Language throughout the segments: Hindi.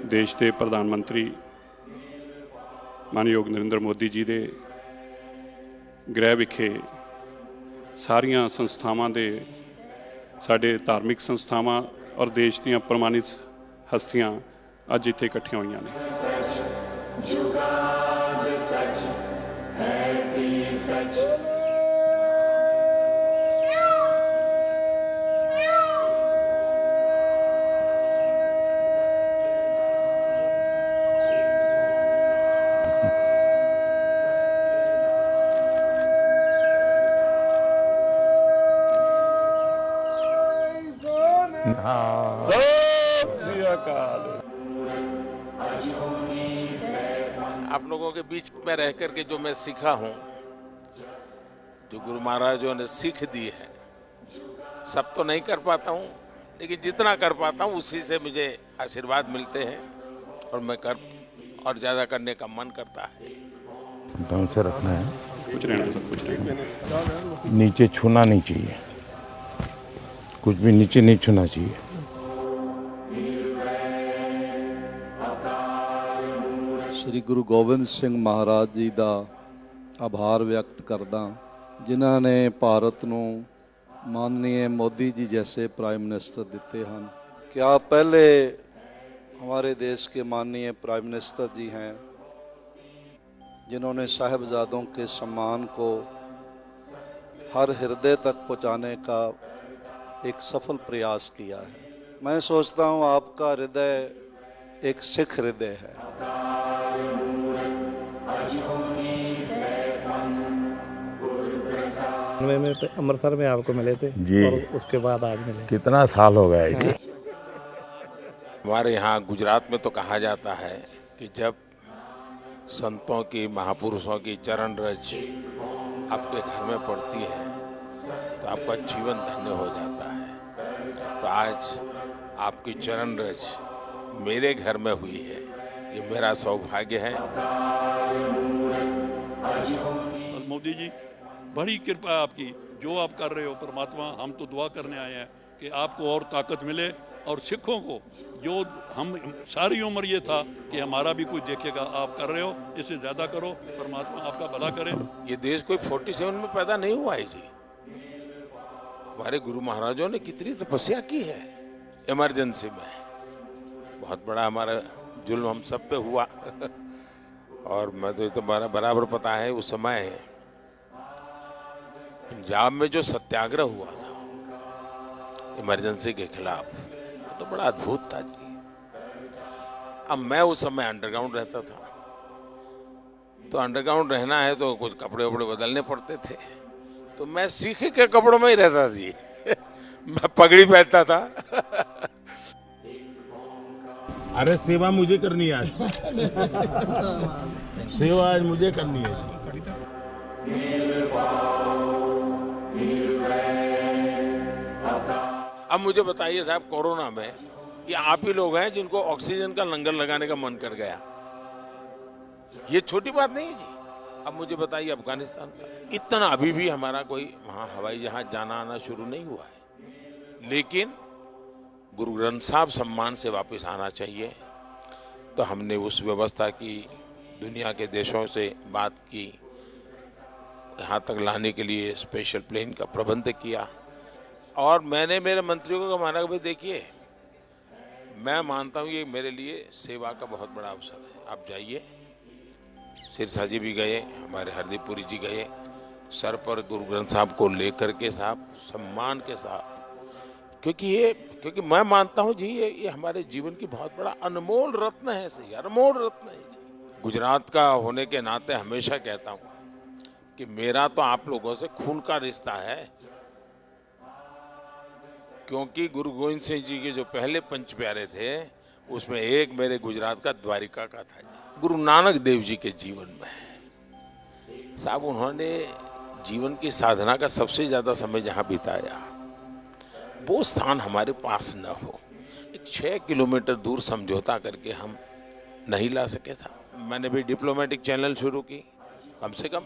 देश के प्रधानमंत्री मानयोग नरेंद्र मोदी जी के गृह विखे सारिया संस्थावां दे साडे धार्मिक संस्थावां और देश दीयां प्रमाणित हस्तियां अज इत्थे इकट्ठियां होईयां ने। आप लोगों के बीच में रह करके जो मैं सीखा हूं, जो गुरु महाराजों ने सीख दी है, सब तो नहीं कर पाता हूं, लेकिन जितना कर पाता हूं उसी से मुझे आशीर्वाद मिलते हैं और मैं और ज्यादा करने का मन करता है। ढंग से रखना है, कुछ रहना नीचे छूना नहीं चाहिए, कुछ भी नीचे नहीं छूना चाहिए। श्री गुरु गोबिंद सिंह महाराज जी का आभार व्यक्त करदा, जिन्हों ने भारत को माननीय मोदी जी जैसे प्राइम मिनिस्टर दिते हैं। क्या पहले हमारे देश के माननीय प्राइम मिनिस्टर जी हैं जिन्होंने साहिबजादों के सम्मान को हर हृदय तक पहुंचाने का एक सफल प्रयास किया है। मैं सोचता हूं आपका हृदय एक सिख हृदय है। में अमृतसर में आपको मिले थे जी, और उसके बाद आज मिले। कितना साल हो गया जी। हमारे यहाँ गुजरात में तो कहा जाता है कि जब संतों की, महापुरुषों की चरण रज आपके घर में पड़ती है तो आपका जीवन धन्य हो जाता है। तो आज आपकी चरण रज मेरे घर में हुई है, ये मेरा सौभाग्य है। और मोदी जी, बड़ी कृपा है आपकी, जो आप कर रहे हो। परमात्मा, हम तो दुआ करने आए हैं कि आपको और ताकत मिले, और सिखों को जो हम सारी उम्र ये था कि हमारा भी कुछ देखेगा, आप कर रहे हो, इससे ज़्यादा करो। परमात्मा आपका भला करे। ये देश कोई 47 में पैदा नहीं हुआ है जी। हमारे गुरु महाराजों ने कितनी तपस्या की है इमरजेंसी में। बहुत बड़ा हमारा जुल्म हम सब पे हुआ और मैं तो ये तो बराबर पता है, उस समय पंजाब में जो सत्याग्रह हुआ था इमरजेंसी के खिलाफ, तो बड़ा अद्भुत था जी। अब मैं उस समय अंडरग्राउंड रहता था, तो अंडरग्राउंड रहना है तो कुछ कपड़े वपड़े बदलने पड़ते थे, तो मैं सीखे के कपड़ों में ही रहता जी मैं पगड़ी पहनता था अरे सेवा मुझे करनी है आज सेवा आज मुझे करनी है। अब मुझे बताइए साहब, कोरोना में ये आप ही लोग हैं जिनको ऑक्सीजन का लंगर लगाने का मन कर गया। ये छोटी बात नहीं है जी। अब मुझे बताइए, अफगानिस्तान था, इतना अभी भी हमारा कोई वहां हवाई जहाज जाना आना शुरू नहीं हुआ है, लेकिन गुरु ग्रंथ साहब सम्मान से वापस आना चाहिए। तो हमने उस व्यवस्था की, दुनिया के देशों से बात की, यहाँ तक लाने के लिए स्पेशल प्लेन का प्रबंध किया। और मैंने मेरे मंत्रियों को माना कि भाई देखिए, मैं मानता हूँ ये मेरे लिए सेवा का बहुत बड़ा अवसर है, आप जाइए। सिरसा जी भी गए, हमारे हरदीप पुरी जी गए, सर पर गुरु ग्रंथ साहब को लेकर के साहब सम्मान के साथ, क्योंकि मैं मानता हूँ जी ये हमारे जीवन की बहुत बड़ा अनमोल रत्न है। सही, अनमोल रत्न है जी। गुजरात का होने के नाते हमेशा कहता हूँ कि मेरा तो आप लोगों से खून का रिश्ता है, क्योंकि गुरु गोविंद सिंह जी के जो पहले पंच प्यारे थे उसमें एक मेरे गुजरात का द्वारिका का था जी। गुरु नानक देव जी के जीवन में साहब, उन्होंने जीवन की साधना का सबसे ज्यादा समय जहां बिताया, वो स्थान हमारे पास न हो। एक 6 किलोमीटर दूर समझौता करके हम नहीं ला सके था। मैंने भी डिप्लोमेटिक चैनल शुरू की, कम से कम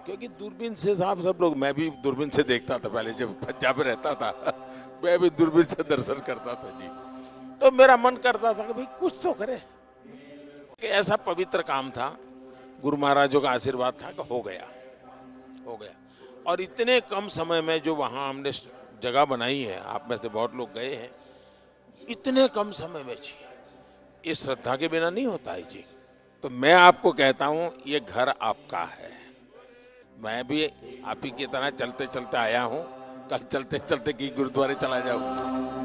क्योंकि दूरबीन से साहब सब लोग, मैं भी दूरबीन से देखता था पहले जब पंजाब में रहता था मैं भी दूरबीन से दर्शन करता था जी। तो मेरा मन करता था कि भाई कुछ तो करे, कि ऐसा पवित्र काम था, गुरु महाराजों का आशीर्वाद था कि हो गया। और इतने कम समय में जो वहाँ हमने जगह बनाई है, आप में से बहुत लोग गए हैं, इतने कम समय में जी, ये श्रद्धा के बिना नहीं होता है जी। तो मैं आपको कहता हूँ ये घर आपका है। मैं भी आप ही की तरह चलते चलते आया हूँ, कल चलते चलते की गुरुद्वारे चला जाऊँ।